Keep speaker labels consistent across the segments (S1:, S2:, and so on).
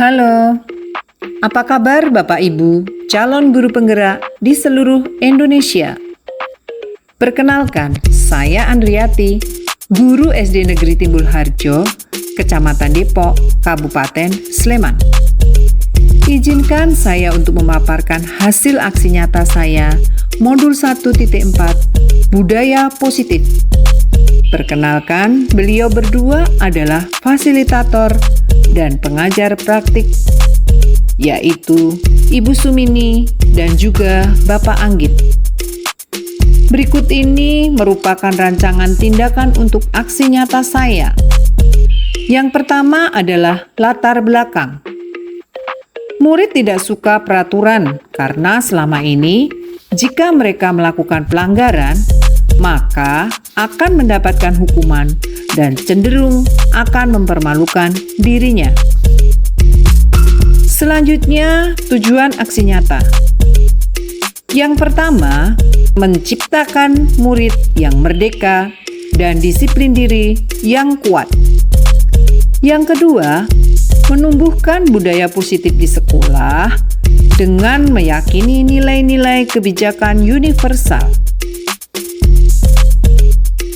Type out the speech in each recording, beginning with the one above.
S1: Halo, apa kabar Bapak Ibu, calon guru penggerak di seluruh Indonesia? Perkenalkan, saya Andriati, guru SD Negeri Timbul Harjo, Kecamatan Depok, Kabupaten Sleman. Izinkan saya untuk memaparkan hasil aksi nyata saya, Modul 1.4, Budaya Positif. Perkenalkan, beliau berdua adalah fasilitator dan pengajar praktik, yaitu Ibu Sumini dan juga Bapak Anggit. Berikut ini merupakan rancangan tindakan untuk aksi nyata saya. Yang pertama adalah latar belakang. Murid tidak suka peraturan karena selama ini jika mereka melakukan pelanggaran, maka akan mendapatkan hukuman dan cenderung akan mempermalukan dirinya. Selanjutnya, tujuan aksi nyata. Yang pertama, menciptakan murid yang merdeka dan disiplin diri yang kuat. Yang kedua, menumbuhkan budaya positif di sekolah dengan meyakini nilai-nilai kebijakan universal.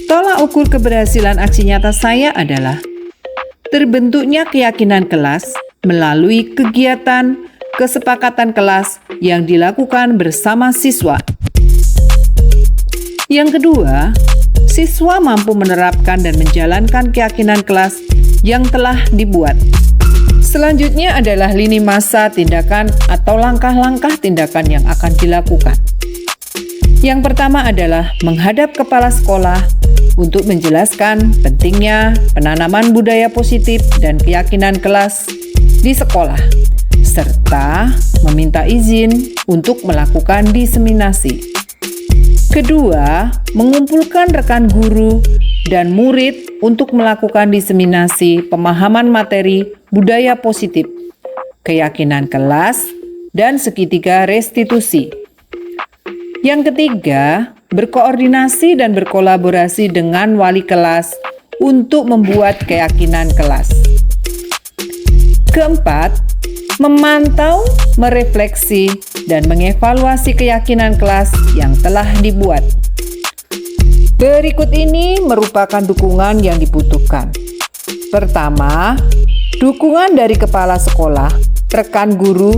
S1: Tolak ukur keberhasilan aksi nyata saya adalah terbentuknya keyakinan kelas melalui kegiatan kesepakatan kelas yang dilakukan bersama siswa. Yang kedua, siswa mampu menerapkan dan menjalankan keyakinan kelas yang telah dibuat. Selanjutnya adalah lini masa tindakan atau langkah-langkah tindakan yang akan dilakukan. Yang pertama adalah menghadap kepala sekolah untuk menjelaskan pentingnya penanaman budaya positif dan keyakinan kelas di sekolah, serta meminta izin untuk melakukan diseminasi. Kedua, mengumpulkan rekan guru dan murid untuk melakukan diseminasi pemahaman materi budaya positif, keyakinan kelas, dan segitiga restitusi. Yang ketiga, berkoordinasi dan berkolaborasi dengan wali kelas untuk membuat keyakinan kelas. Keempat, memantau, merefleksi, dan mengevaluasi keyakinan kelas yang telah dibuat. Berikut ini merupakan dukungan yang dibutuhkan. Pertama, dukungan dari kepala sekolah, rekan guru,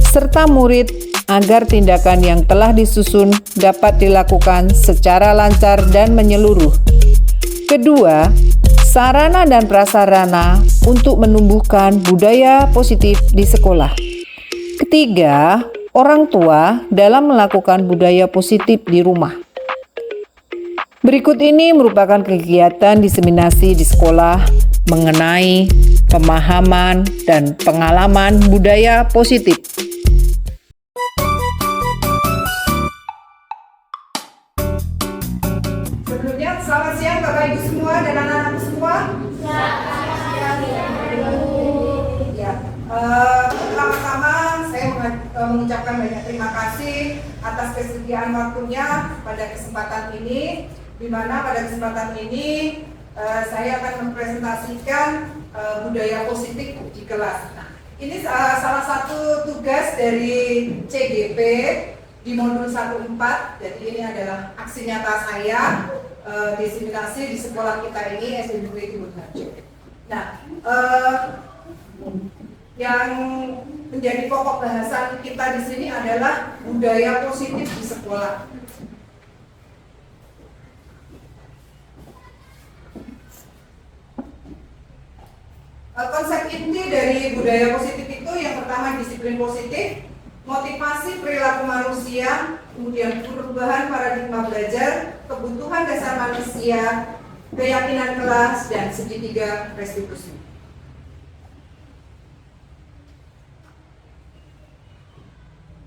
S1: serta murid agar tindakan yang telah disusun dapat dilakukan secara lancar dan menyeluruh. Kedua, sarana dan prasarana untuk menumbuhkan budaya positif di sekolah. Ketiga, orang tua dalam melakukan budaya positif di rumah. Berikut ini merupakan kegiatan diseminasi di sekolah mengenai pemahaman dan pengalaman budaya positif.
S2: Sebelumnya, selamat siang Bapak Ibu semua dan anak-anak semua. Ya, pertama-tama saya mengucapkan banyak terima kasih atas kesediaan waktunya pada kesempatan ini, di mana pada kesempatan ini saya akan mempresentasikan budaya positif di kelas. Nah, ini salah satu tugas dari CGP di modul 1.4, jadi ini adalah aksi nyata saya diseminasi di sekolah kita ini SD Negeri Timbul Harjo. Nah, yang menjadi pokok bahasan kita di sini adalah budaya positif di sekolah. Konsep inti dari budaya positif itu yang pertama disiplin positif, motivasi perilaku manusia, kemudian perubahan paradigma belajar, kebutuhan dasar manusia, keyakinan kelas, dan segitiga restitusi.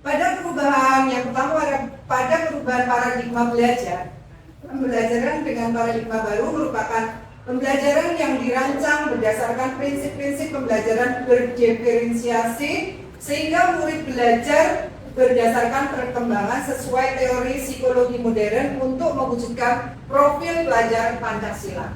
S2: Pada perubahan yang pertama, pada perubahan paradigma belajar, pembelajaran dengan paradigma baru merupakan pembelajaran yang dirancang berdasarkan prinsip-prinsip pembelajaran berdiferensiasi sehingga murid belajar berdasarkan perkembangan sesuai teori psikologi modern untuk mewujudkan profil pelajar Pancasila.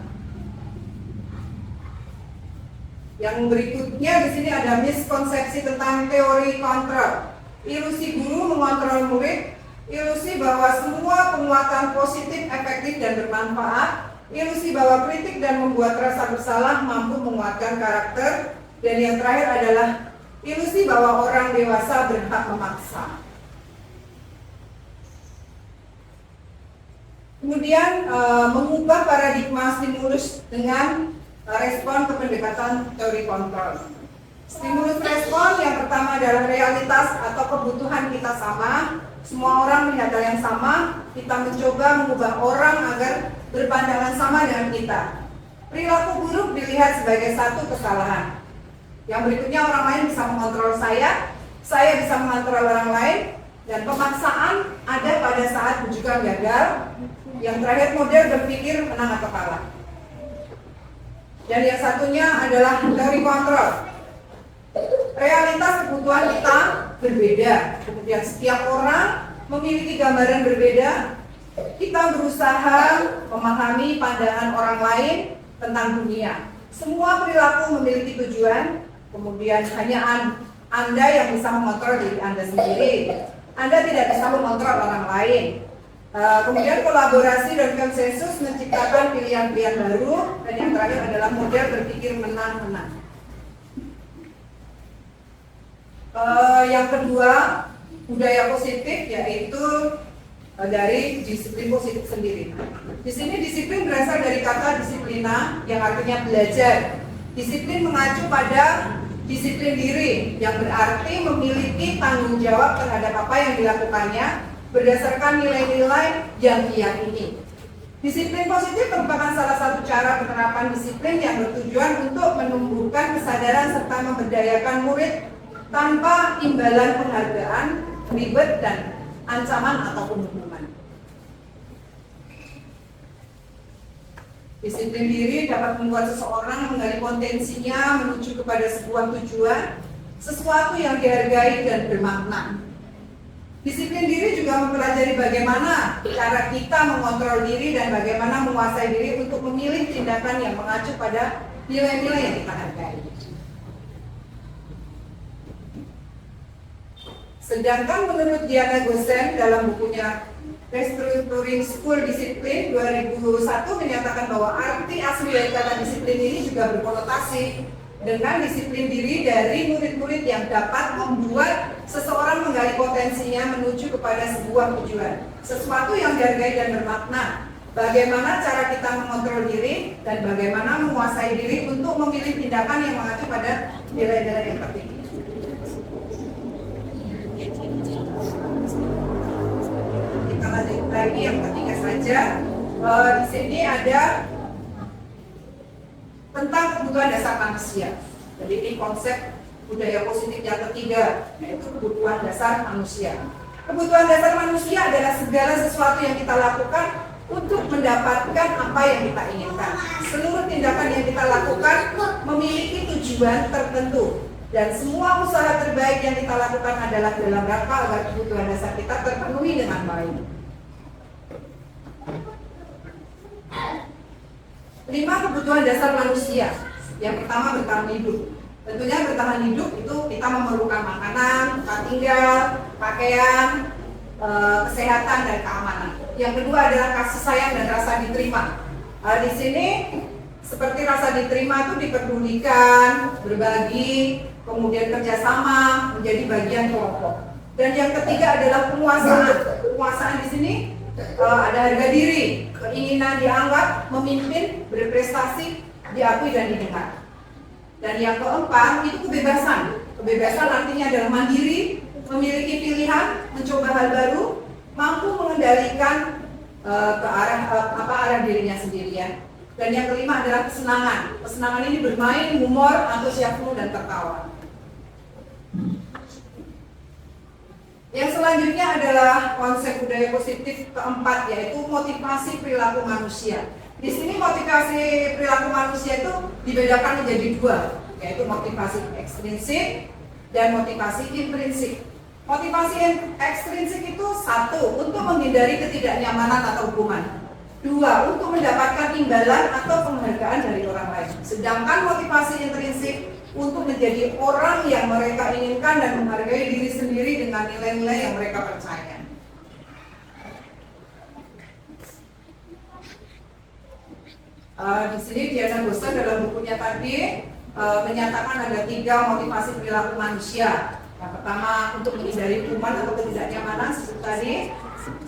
S2: Yang berikutnya di sini ada miskonsepsi tentang teori kontrol. Ilusi guru mengontrol murid, ilusi bahwa semua penguatan positif, efektif, dan bermanfaat, ilusi bahwa kritik dan membuat rasa bersalah mampu menguatkan karakter, dan yang terakhir adalah ilusi bahwa orang dewasa berhak memaksa. Kemudian mengubah paradigma stimulus dengan respon ke pendekatan teori kontrol. Stimulus respon yang pertama adalah realitas atau kebutuhan kita sama. Semua orang melihat hal yang sama. Kita mencoba mengubah orang agar berpandangan sama dengan kita. Perilaku buruk dilihat sebagai satu kesalahan. Yang berikutnya, orang lain bisa mengontrol saya bisa mengontrol orang lain, dan pemaksaan ada pada saat bujukan gagal. Yang terakhir, model berpikir menang atau kalah. Dan yang satunya adalah teori kontrol. Realitas kebutuhan kita berbeda. Kemudian setiap orang memiliki gambaran berbeda. Kita berusaha memahami pandangan orang lain tentang dunia. Semua perilaku memiliki tujuan. Kemudian hanya Anda yang bisa mengontrol diri Anda sendiri. Anda tidak bisa mengontrol orang lain. Kemudian kolaborasi dan konsensus menciptakan pilihan-pilihan baru, dan yang terakhir adalah model berpikir menang-menang. Yang kedua, budaya positif, yaitu dari disiplin positif sendiri. Di sini disiplin berasal dari kata disiplina yang artinya belajar. Disiplin mengacu pada disiplin diri yang berarti memiliki tanggung jawab terhadap apa yang dilakukannya berdasarkan nilai-nilai yang diyakini. Disiplin positif merupakan salah satu cara penerapan disiplin yang bertujuan untuk menumbuhkan kesadaran serta memberdayakan murid tanpa imbalan penghargaan, ribet, dan ancaman ataupun hukuman. Disiplin diri dapat membuat seseorang menggali potensinya menuju kepada sebuah tujuan, sesuatu yang dihargai dan bermakna. Disiplin diri juga mempelajari bagaimana cara kita mengontrol diri dan bagaimana menguasai diri untuk memilih tindakan yang mengacu pada nilai-nilai yang kita hargai. Sedangkan menurut Diana Gosen dalam bukunya Restructuring School Discipline 2001 menyatakan bahwa arti asli dari kata disiplin ini juga berkonotasi dengan disiplin diri dari murid-murid yang dapat membuat seseorang menggali potensinya menuju kepada sebuah tujuan, sesuatu yang dihargai dan bermakna. Bagaimana cara kita mengontrol diri dan bagaimana menguasai diri untuk memilih tindakan yang mengacu pada nilai-nilai yang tertinggi. Kita lanjut lagi yang ketiga saja. Di sini ada tentang kebutuhan dasar manusia. Jadi ini konsep budaya positif yang ketiga, yaitu kebutuhan dasar manusia. Kebutuhan dasar manusia adalah segala sesuatu yang kita lakukan untuk mendapatkan apa yang kita inginkan. Seluruh tindakan yang kita lakukan memiliki tujuan tertentu, dan semua usaha terbaik yang kita lakukan adalah dalam rangka agar kebutuhan dasar kita terpenuhi dengan baik. 5 kebutuhan dasar manusia. Yang pertama, bertahan hidup. Tentunya bertahan hidup itu kita memerlukan makanan, tempat tinggal, pakaian, kesehatan, dan keamanan. Yang kedua adalah kasih sayang dan rasa diterima. Di sini seperti rasa diterima itu diperdulikan, berbagi, kemudian kerjasama, menjadi bagian kelompok. Dan yang ketiga adalah penguasaan. Penguasaan di sini ada harga diri, keinginan dianggap, memimpin, berprestasi, diakui dan didengar. Dan yang keempat itu kebebasan. Kebebasan artinya adalah mandiri, memiliki pilihan, mencoba hal baru, mampu mengendalikan ke arah dirinya sendiri ya. Dan yang kelima adalah kesenangan. Kesenangan ini bermain, humor, antusiasme, dan tertawa. Yang selanjutnya adalah konsep budaya positif keempat, yaitu motivasi perilaku manusia. Di sini motivasi perilaku manusia itu dibedakan menjadi dua, yaitu motivasi ekstrinsik dan motivasi intrinsik. Motivasi ekstrinsik itu satu, untuk menghindari ketidaknyamanan atau hukuman. Dua, untuk mendapatkan imbalan atau penghargaan dari orang lain. Sedangkan motivasi intrinsik untuk menjadi orang yang mereka inginkan dan menghargai diri sendiri dengan nilai-nilai yang mereka percaya. Di sini Diana Gosa dalam bukunya tadi menyatakan ada 3 motivasi perilaku manusia. Yang pertama, untuk menghindari kuman atau ketidaknyamanan seperti tadi.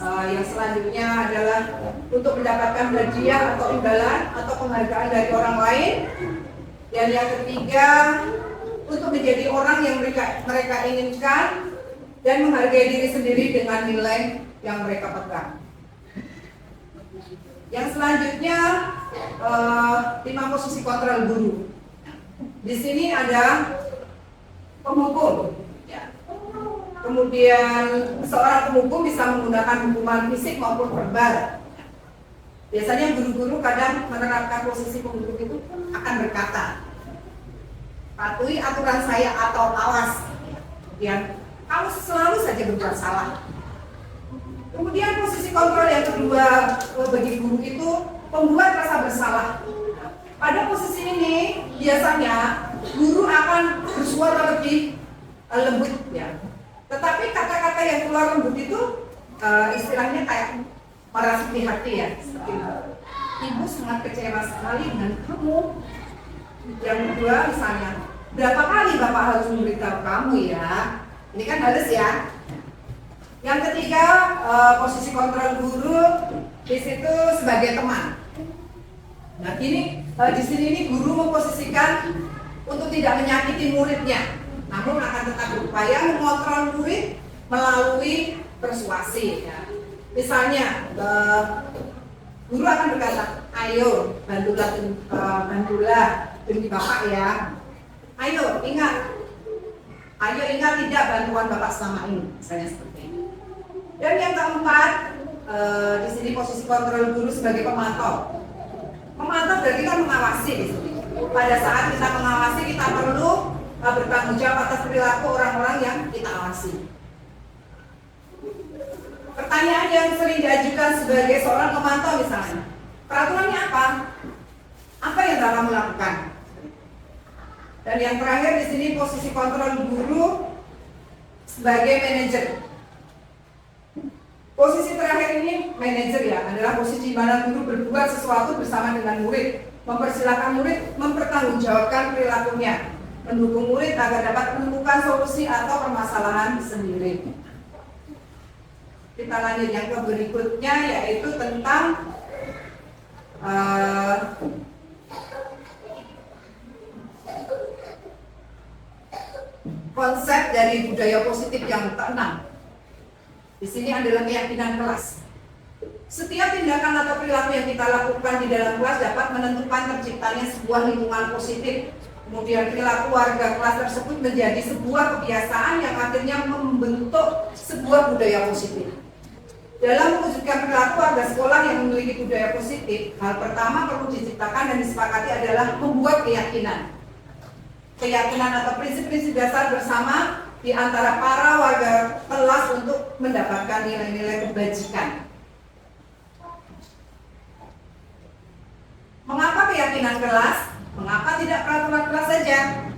S2: Yang selanjutnya adalah untuk mendapatkan hadiah atau imbalan atau penghargaan dari orang lain. Dan yang ketiga, untuk menjadi orang yang mereka inginkan dan menghargai diri sendiri dengan nilai yang mereka pegang. Yang selanjutnya 5 posisi kontrol guru. Di sini ada penghukum. Kemudian seorang penghukum bisa menggunakan hukuman fisik maupun verbal. Biasanya guru-guru kadang menerapkan posisi penghukum itu akan berkata, patuhi aturan saya atau awas. Kemudian kamu selalu saja berbuat salah. Kemudian posisi kontrol yang kedua bagi guru itu membuat rasa bersalah. Pada posisi ini biasanya guru akan bersuara lebih lembut ya. Tetapi kata-kata yang keluar lembut itu istilahnya kayak merasuki hati ya. Seperti itu. Ibu sangat kecewa sekali dengan kamu. Yang kedua misalnya, berapa kali Bapak harus memberitahu kamu ya? Ini kan halus ya. Yang ketiga, posisi kontrol guru di situ sebagai teman. Nah, di sini ini guru memposisikan untuk tidak menyakiti muridnya, namun akan tetap berupaya mengontrol murid melalui persuasi. Ya. Misalnya, guru akan berkata, ayo bantulah demi Bapak ya. Ayo ingat tidak bantuan Bapak selama ini, misalnya seperti ini. Dan yang keempat, di sini posisi kontrol guru sebagai pemantau. Memantau berarti kan mengawasi di sini. Pada saat kita mengawasi, kita perlu bertanggung jawab atas perilaku orang-orang yang kita awasi. Pertanyaan yang sering diajukan sebagai seorang pemantau misalnya, peraturannya apa? Apa yang dalam melakukan? Dan yang terakhir di sini posisi kontrol guru sebagai manajer. Posisi terakhir ini manajer ya, adalah posisi di mana guru berbuat sesuatu bersama dengan murid, mempersilahkan murid mempertanggungjawabkan perilakunya, mendukung murid agar dapat menemukan solusi atau permasalahan sendiri. Kita lanjut yang ke berikutnya, yaitu tentang konsep dari budaya positif yang keenam. Di sini adalah keyakinan kelas. Setiap tindakan atau perilaku yang kita lakukan di dalam kelas dapat menentukan terciptanya sebuah lingkungan positif. Kemudian perilaku warga kelas tersebut menjadi sebuah kebiasaan yang akhirnya membentuk sebuah budaya positif. Dalam mewujudkan perilaku warga sekolah yang memiliki budaya positif, hal pertama perlu diciptakan dan disepakati adalah membuat keyakinan atau prinsip-prinsip dasar bersama di antara para warga kelas untuk mendapatkan nilai-nilai kebajikan. Mengapa keyakinan kelas? Mengapa tidak peraturan kelas saja?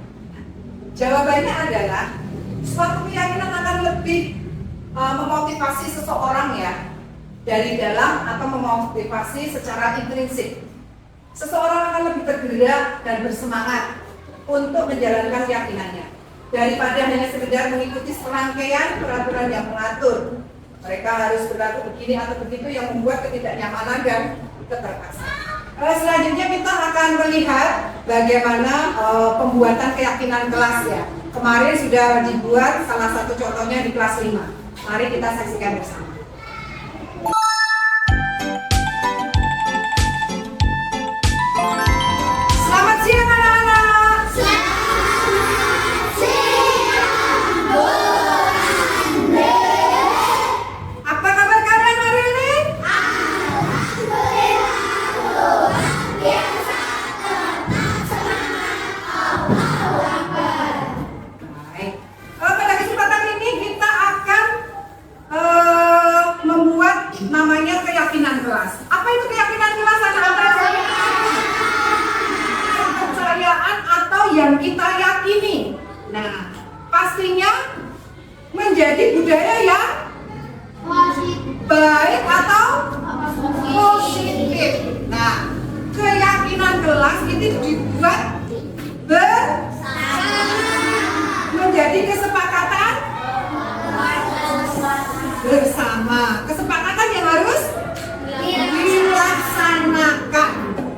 S2: Jawabannya adalah suatu keyakinan akan lebih memotivasi seseorang ya dari dalam atau memotivasi secara intrinsik. Seseorang akan lebih tergerak dan bersemangat untuk menjalankan keyakinannya daripada hanya sekedar mengikuti serangkaian peraturan yang mengatur mereka harus berlaku begini atau begitu yang membuat ketidaknyamanan dan keterpaksaan. Selanjutnya kita akan melihat bagaimana pembuatan keyakinan kelas ya. Kemarin sudah dibuat salah satu contohnya di kelas 5. Mari kita saksikan bersama. Selamat siang anak-anak. Apa kabar kalian hari ini? Baik. Pada kesempatan ini kita akan pastinya menjadi budaya yang baik atau positif. Nah, keyakinan kelas itu dibuat menjadi kesepakatan bersama. Kesepakatan yang harus dilaksanakan.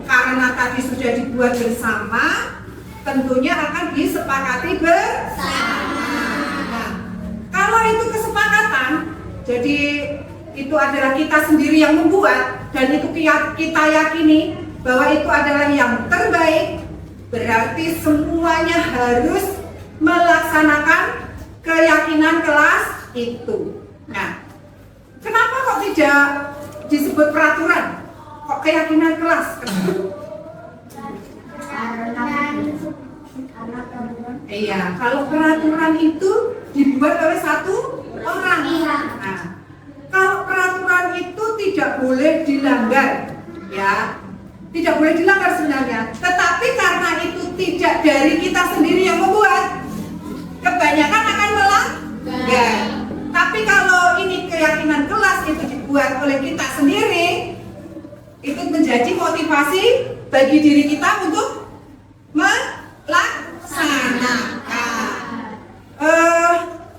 S2: Karena tadi sudah dibuat bersama, tentunya akan disepakati bersama. Nah, kalau itu kesepakatan, jadi itu adalah kita sendiri yang membuat dan itu kita yakini bahwa itu adalah yang terbaik, berarti semuanya harus melaksanakan keyakinan kelas itu. Nah, kenapa kok tidak disebut peraturan? Kok keyakinan kelas? Iya, kalau peraturan itu dibuat oleh satu orang. Nah, kalau peraturan itu tidak boleh dilanggar, ya, tidak boleh dilanggar sebenarnya. Tetapi karena itu tidak dari kita sendiri yang membuat, kebanyakan akan melanggar. Tapi kalau ini keyakinan kelas itu dibuat oleh kita sendiri, itu menjadi motivasi bagi diri kita untuk melaksanakan.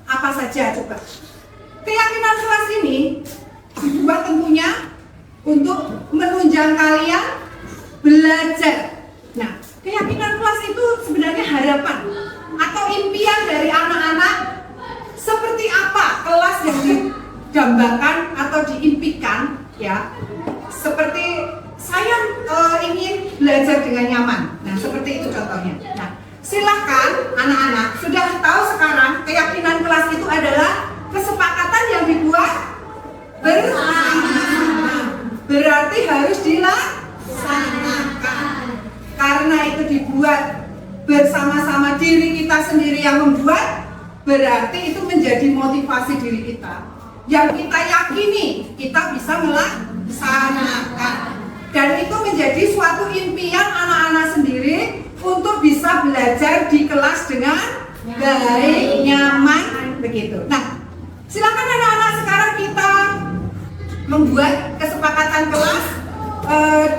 S2: Apa saja coba? Keyakinan kelas ini dibuat tentunya untuk menunjang kalian belajar. Nah, keyakinan kelas itu sebenarnya harapan atau impian dari anak-anak. Seperti apa kelas yang didambakan atau diimpikan, ya? Seperti saya ingin belajar dengan nyaman. Nah, seperti itu contohnya. Nah, silahkan anak-anak sudah tahu sekarang keyakinan kelas itu adalah kesepakatan yang dibuat bersama. Berarti harus dilaksanakan. Karena itu dibuat bersama-sama, diri kita sendiri yang membuat, berarti itu menjadi motivasi diri kita. Yang kita yakini kita bisa melaksanakan. Dan itu menjadi suatu impian anak-anak sendiri untuk bisa belajar di kelas dengan baik, nyaman, begitu. Nah, silakan anak-anak sekarang kita membuat kesepakatan kelas.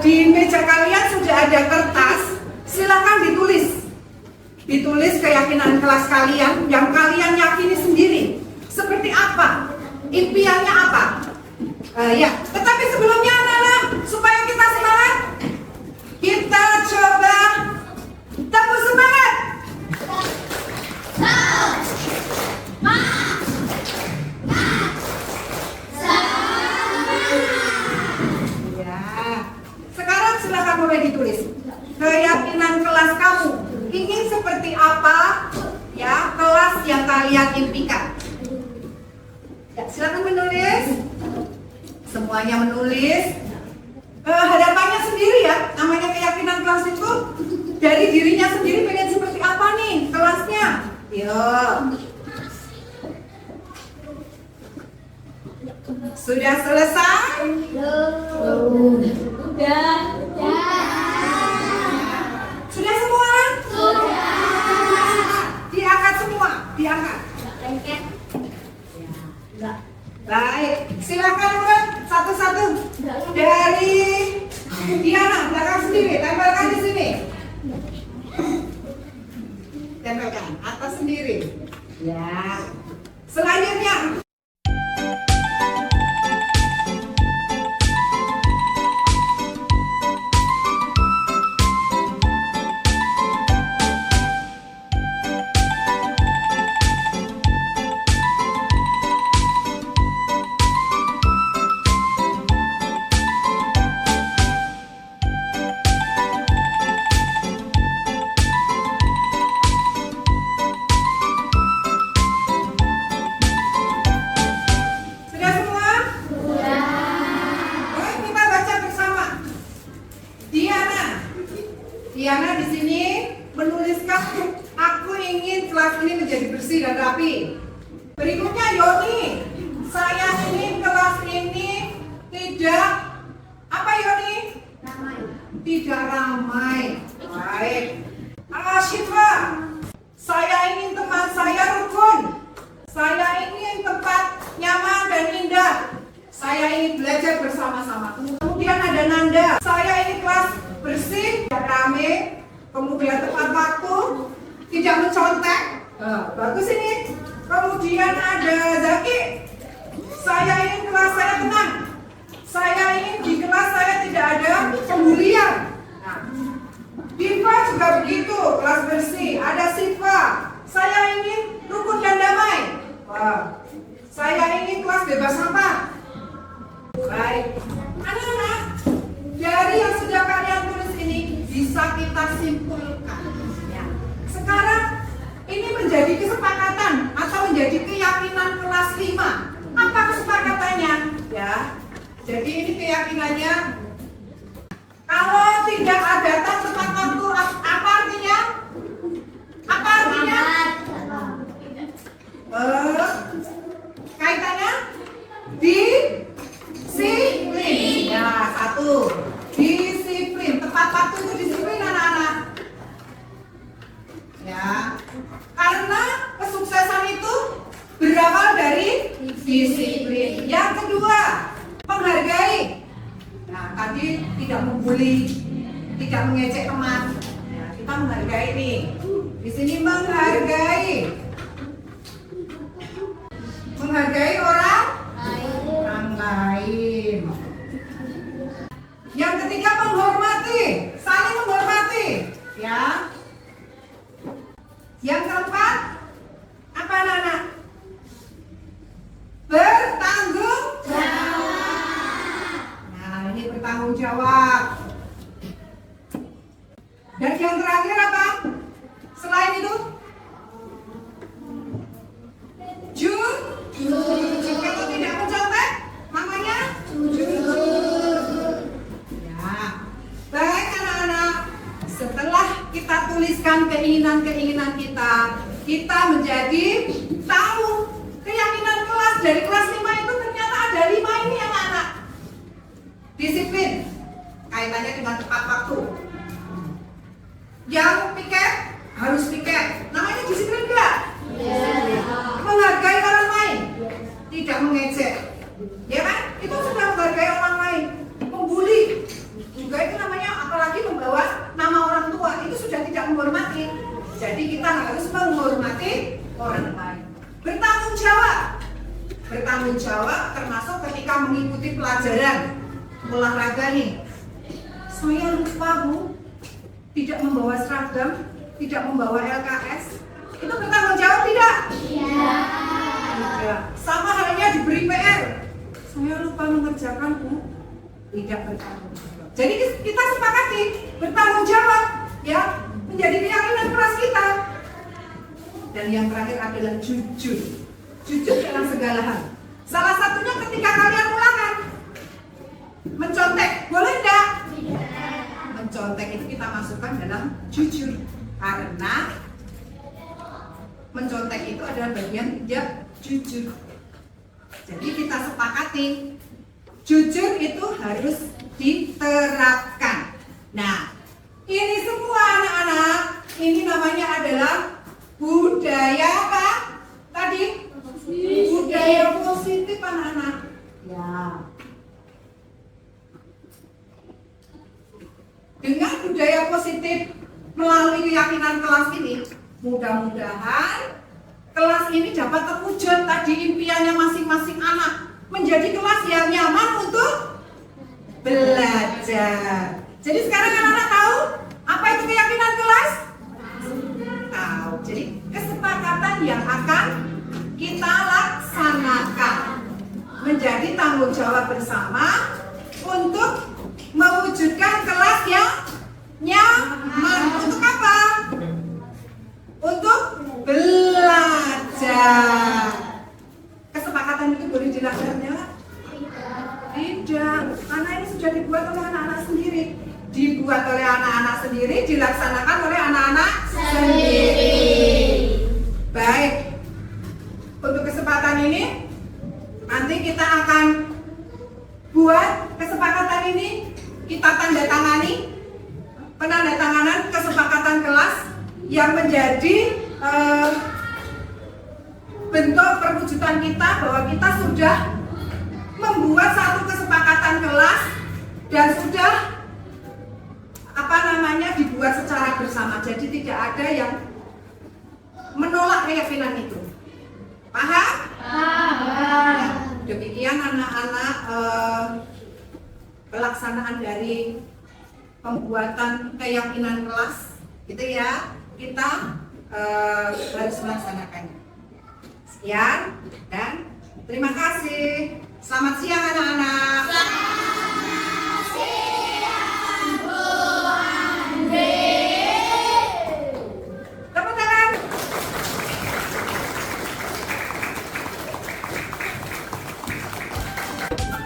S2: Di meja kalian sudah ada kertas, silakan ditulis keyakinan kelas kalian yang kalian yakini sendiri. Seperti apa? Impiannya apa? Ya, tetapi sebelumnya anak-anak, supaya kita semangat, kita coba tepuk semangat. Sekarang silakan mulai ditulis keyakinan kelas kamu ingin seperti apa, ya, kelas yang kalian impikan. Ya, silakan menulis. Semuanya menulis. Harapannya sendiri, ya, namanya keyakinan kelas itu dari dirinya sendiri pengen seperti apa nih kelasnya. Yuk. Sudah selesai? Sudah semua? Diangkat semua, diangkat. Baik, silakan urut satu-satu. Dari Diana, belakang sendiri, tempelkan di sini. Tempelkan atas sendiri. Ya. Selanjutnya. Diana di sini menuliskan, aku ingin kelas ini menjadi bersih dan rapi. Berikutnya Yoni, saya ingin kelas ini tidak apa Yoni? Ramai. Tidak ramai. Baik. Syifa, saya ingin teman saya rukun. Kemudian ada Zaki. Saya ingin kelas saya tenang. Saya ingin di kelas saya tidak ada pembulian. Nah, Diva juga begitu, kelas bersih. Ada Siva. Saya ingin rukun dan damai. Wah. Saya ingin kelas bebas sampah. Baik. Anak-anak, dari yang sudah kalian tulis ini bisa kita simpulkan. Ya. Sekarang ini menjadi kesepakatan atau menjadi keyakinan kelas 5. Apa kesepakatannya? Ya. Jadi ini keyakinannya. Kalau tidak ada datang tepat waktu, apa artinya? Apa artinya? Kaitannya disiplin. Ya, satu. Disiplin. Tepat waktu itu disiplin anak-anak. Ya. Karena kesuksesan itu berawal dari disiplin. Yang kedua, menghargai. Nah, tadi tidak membuli, tidak mengejek teman. Ya, kita menghargai nih. Di sini menghargai. Menghargai orang lain. Yang ketiga, menghormati, saling menghormati. Ya. Yang keempat, apa anak-anak? Bertanggung jawab. Nah, ini bertanggung jawab. Dan yang terakhir apa? Selain itu, jujur. Kalau tidak mencontek, namanya jujur. Ya, baik anak-anak. Setelah kita tuliskan keinginan-keinginan kita menjadi tahu keyakinan kelas. Dari kelas 5 itu ternyata ada 5 ini anak-anak. Disiplin, kaitannya dengan tepat waktu. Yang piket, harus piket. Namanya disiplin enggak? Menghargai orang lain, tidak mengejek, ya kan? Itu sudah menghargai orang lain. Membuli juga itu namanya, apalagi membawa nama orang tua, itu sudah tidak menghormati. Jadi kita harus menghormati orang lain. Bertanggung jawab termasuk ketika mengikuti pelajaran olahraga nih. Saya lupa Bu, tidak membawa seragam, tidak membawa LKS. Itu bertanggung jawab tidak? Iya. Sama halnya diberi PR. Saya lupa mengerjakan Bu, tidak bertanggung jawab. Jadi kita sepakati bertanggung jawab, ya, menjadi keyakinan kelas kita. Dan yang terakhir adalah jujur. Jujur dalam segala hal. Salah satunya ketika kalian ulangan. Mencontek, boleh enggak? Tidak. Mencontek itu kita masukkan dalam jujur. Karena mencontek itu adalah bagian tidak jujur. Jadi kita sepakati jujur itu harus diterapkan. Nah, ini semua anak-anak, ini namanya adalah budaya apa? Tadi? Budaya positif anak-anak. Ya. Dengan budaya positif melalui keyakinan kelas ini, mudah-mudahan kelas ini dapat terwujud tadi impiannya masing-masing anak, menjadi kelas yang nyaman untuk belajar. Jadi sekarang anak-anak tahu apa itu keyakinan kelas? Tahu. Jadi kesepakatan yang akan kita laksanakan menjadi tanggung jawab bersama untuk mewujudkan kelas yang nyaman. Untuk apa? Untuk belajar. Kesepakatan itu boleh dilaksanakan ya? Tidak, karena ini sudah dibuat oleh anak-anak sendiri. Dibuat oleh anak-anak sendiri, dilaksanakan oleh anak-anak sendiri. Baik. Untuk kesempatan ini, nanti kita akan buat kesepakatan ini, kita tanda tangani, penandatanganan kesepakatan kelas yang menjadi bentuk perwujudan kita bahwa kita sudah membuat satu kesepakatan kelas dan sudah dibuat secara bersama. Jadi tidak ada yang menolak keyakinan itu. Paham?
S3: Paham.
S2: Demikian anak-anak pelaksanaan dari pembuatan keyakinan kelas, gitu ya. Kita harus melaksanakannya. Sekian dan terima kasih. Selamat siang anak-anak.
S3: Selamat siang, Bu Andri.
S2: Tepuk tangan.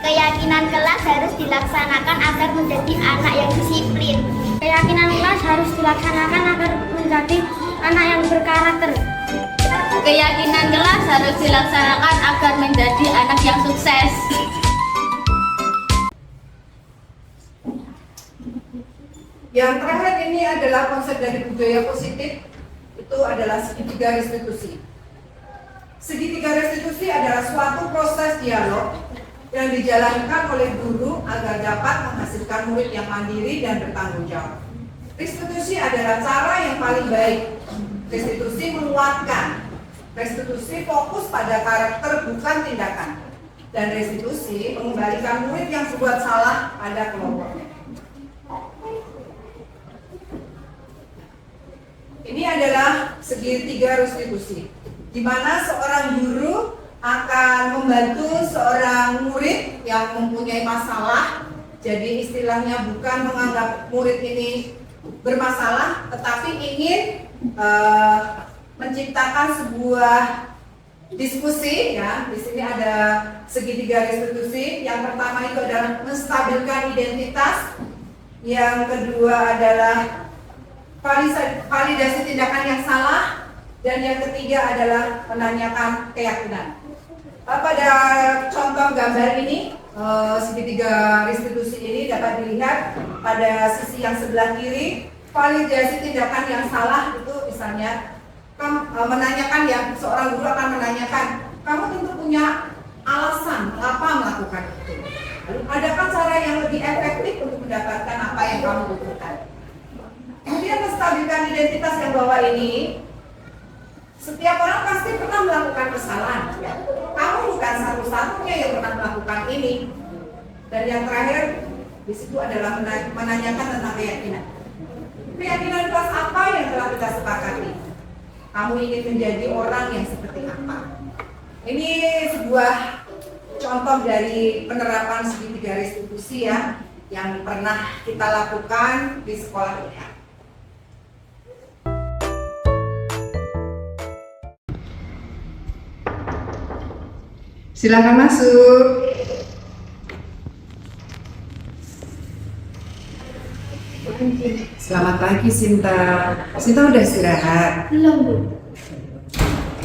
S3: Keyakinan kelas harus dilaksanakan agar menjadi anak yang disiplin. Keyakinan kelas harus dilaksanakan agar menjadi anak yang berkarakter. Keyakinan kelas harus dilaksanakan agar menjadi anak yang sukses.
S2: Yang terakhir ini adalah konsep dari budaya positif. Itu adalah segitiga restitusi. Segitiga restitusi adalah suatu proses dialog yang dijalankan oleh guru agar dapat menghasilkan murid yang mandiri dan bertanggung jawab. Restitusi adalah cara yang paling baik. Restitusi menguatkan. Restitusi fokus pada karakter bukan tindakan. Dan restitusi mengembalikan murid yang berbuat salah pada kelompoknya. Ini adalah segitiga restitusi, di mana seorang guru akan membantu seorang murid yang mempunyai masalah. Jadi istilahnya bukan menganggap murid ini bermasalah, tetapi ingin menciptakan sebuah diskusi. Ya, di sini ada segitiga restitusi. Yang pertama itu adalah menstabilkan identitas. Yang kedua adalah validasi tindakan yang salah, dan yang ketiga adalah menanyakan keyakinan. Pada contoh gambar ini, segitiga restitusi ini dapat dilihat pada sisi yang sebelah kiri. Validasi tindakan yang salah itu misalnya menanyakan, ya, seorang guru akan menanyakan, kamu tentu punya alasan apa melakukan itu. Lalu adakah cara yang lebih efektif untuk mendapatkan apa yang kamu butuhkan? Kemudian menstabilkan identitas yang bawah ini, setiap orang pasti pernah melakukan kesalahan. Ya. Kamu bukan satu-satunya yang pernah melakukan ini. Dan yang terakhir di situ adalah menanyakan tentang keyakinan. Keyakinan kelas apa yang telah kita sepakati? Kamu ingin menjadi orang yang seperti apa? Ini sebuah contoh dari penerapan segitiga restitusi ya, yang pernah kita lakukan di sekolah ini. Silakan masuk. Selamat pagi Sinta. Sinta udah istirahat?
S3: Belum, Bu.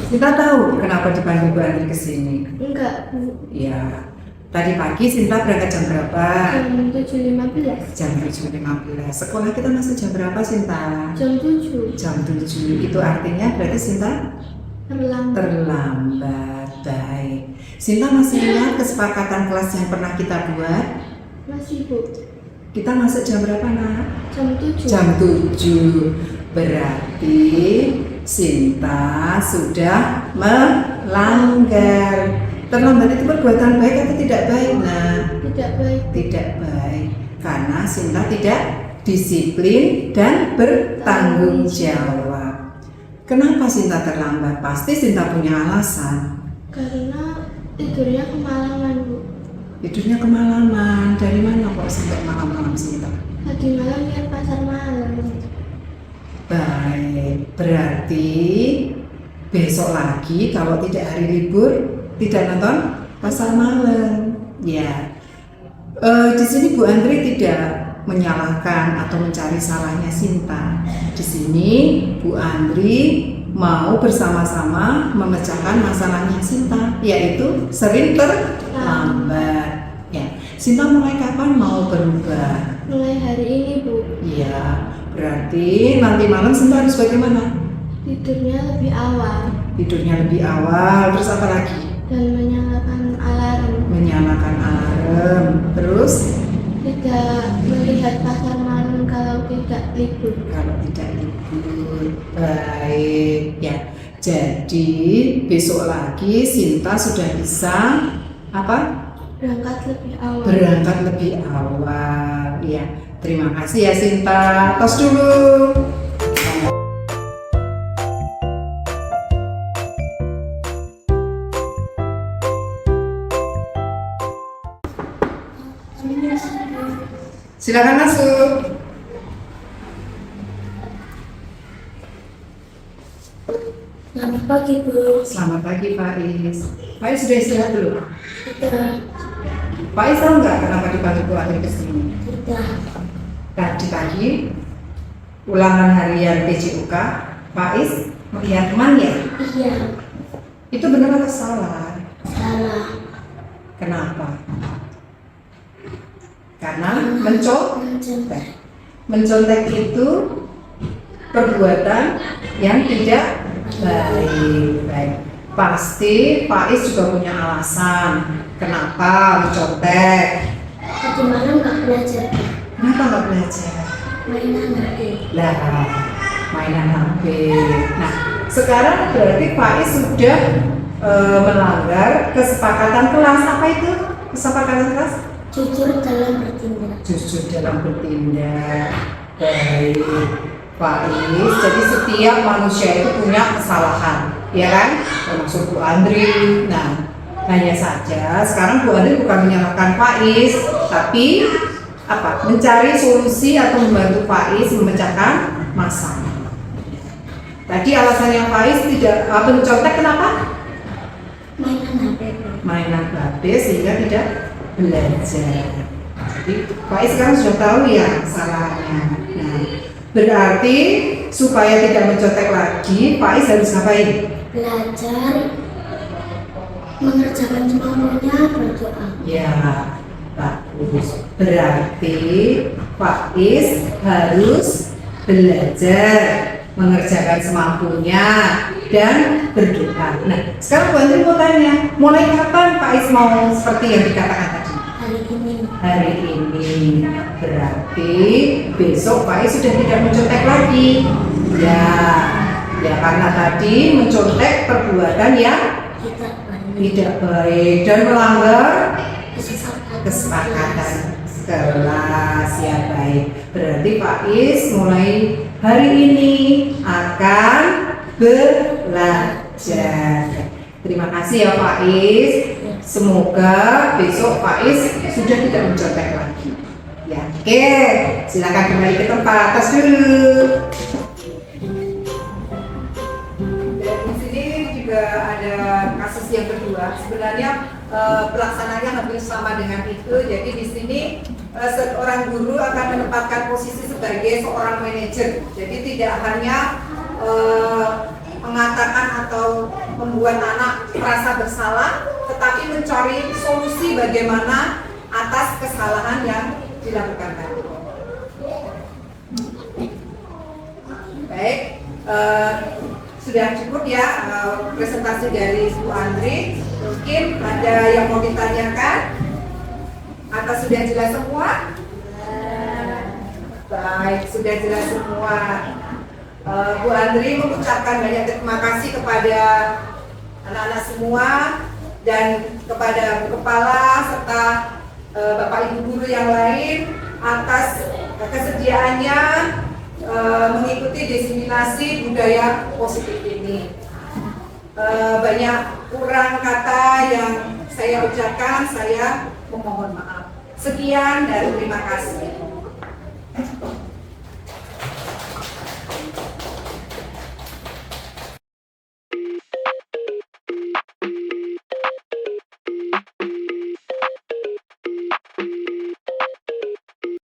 S2: Sinta tahu kenapa dipanggil Bu Andri ke sini?
S3: Enggak, Bu.
S2: Ya. Tadi pagi Sinta berangkat jam berapa?
S3: Jam 7.15.
S2: Jam 7.15. Sekolah kita masuk jam berapa Sinta?
S3: Jam 7.
S2: Jam 7. Itu artinya berarti Sinta
S3: Terlambat.
S2: Baik. Sinta masih ingat kesepakatan kelas yang pernah kita buat?
S3: Masih, Bu.
S2: Kita masuk jam berapa, Nak?
S3: Jam 7.
S2: Jam 7. Berarti Sinta sudah melanggar. Terlambat itu perbuatan baik atau tidak baik, Nak?
S3: Tidak baik.
S2: Tidak baik. Karena Sinta tidak disiplin dan bertanggung jawab. Kenapa Sinta terlambat? Pasti Sinta punya alasan.
S3: Karena tidurnya kemalaman, Bu.
S2: Tidurnya kemalaman. Dari mana kok sampai malam-malam Sinta?
S3: Tadi malam lihat pasar malam.
S2: Baik, berarti besok lagi kalau tidak hari libur tidak nonton pasar malam. Ya, di sini Bu Andri tidak menyalahkan atau mencari salahnya Sinta. Di sini Bu Andri mau bersama-sama memecahkan masalahnya Sinta, yaitu sering terlambat. Ya, Sinta mulai kapan mau berubah?
S3: Mulai hari ini, Bu.
S2: Ya, berarti nanti malam Sinta harus bagaimana?
S3: Tidurnya lebih awal
S2: Tidurnya lebih awal, terus apa lagi?
S3: dan menyalakan alarm.
S2: Menyalakan alarm, terus
S3: Tidak melihat pasar malam kalau tidak libur.
S2: kalau tidak libur. Baik, ya.
S1: Jadi besok lagi Sinta sudah bisa apa? Berangkat lebih awal. Ya, terima kasih ya Sinta. Tos dulu. Silakan masuk.
S3: Selamat pagi, Bu.
S1: Selamat pagi Pak Is. Pak Is sudah istirahat belum?
S3: Tidak.
S1: Pak Is tahu nggak kenapa dipanggil Bu Andri ke sini?
S3: Tidak.
S1: Tadi pagi ulangan harian PJUK, Pak Is melihat teman ya?
S3: Iya.
S1: Itu benar atau salah?
S3: Salah.
S1: Kenapa? Karena mencontek. Mencontek itu perbuatan yang tidak baik. Pasti Pak Is juga punya alasan kenapa mencontek.
S3: Tadi malam nggak belajar.
S1: Kenapa nggak belajar?
S3: Mainan HP.
S1: Lah, mainan HP. Nah, sekarang berarti Pak Is sudah melanggar kesepakatan kelas. Apa itu kesepakatan kelas?
S3: Jujur dalam bertindak.
S1: Jujur dalam bertindak. Baik, Pak Is. Jadi setiap manusia itu punya kesalahan, ya kan? Termasuk Bu Andri. Nah, hanya saja sekarang Bu Andri bukan menyalahkan Pak Is, tapi apa? Mencari solusi atau membantu Pak Is memecahkan masalah. Tadi alasannya Pak Is tidak mencontek kenapa?
S3: Mainan HP.
S1: Mainan HP sehingga tidak belajar. Jadi Pak Is sekarang sudah tahu ya kesalahannya. Nah, berarti supaya tidak mencontek lagi, Pak Is harus ngapain?
S3: Belajar, mengerjakan semampunya, berdoa.
S1: Ya, bagus. Berarti Pak Is harus belajar, mengerjakan semampunya dan berdoa. Nah, sekarang Bu Andri mau tanya, mulai kapan Pak Is mau seperti yang dikatakan tadi?
S3: Hari ini.
S1: Hari ini. Berarti besok Pak Is sudah tidak mencontek lagi. Ya karena tadi mencontek perbuatan yang tidak baik dan melanggar kesepakatan kelas. Ya baik. Berarti Pak Is mulai hari ini akan belajar. Terima kasih ya Pak Is. Semoga besok Pak Is sudah tidak mencontek lagi. Ya, oke. Silakan kembali ke tempat. Tas dulu. Dan di sini juga ada kasus yang kedua. Sebenarnya pelaksanaannya hampir sama dengan itu. Jadi di sini seorang guru akan menempatkan posisi sebagai seorang manajer. Jadi tidak hanya mengatakan atau membuat anak merasa bersalah, tetapi mencari solusi bagaimana atas kesalahan yang dilakukan tadi. Baik, sudah cukup ya presentasi dari Bu Andri. Mungkin ada yang mau ditanyakan? Atau sudah jelas semua? Baik, sudah jelas semua. Bu Andri mengucapkan banyak terima kasih kepada anak-anak semua dan kepada kepala serta Bapak Ibu guru yang lain atas kesediaannya mengikuti diseminasi budaya positif ini. Banyak kurang kata yang saya ucapkan, saya memohon maaf. Sekian dan terima kasih.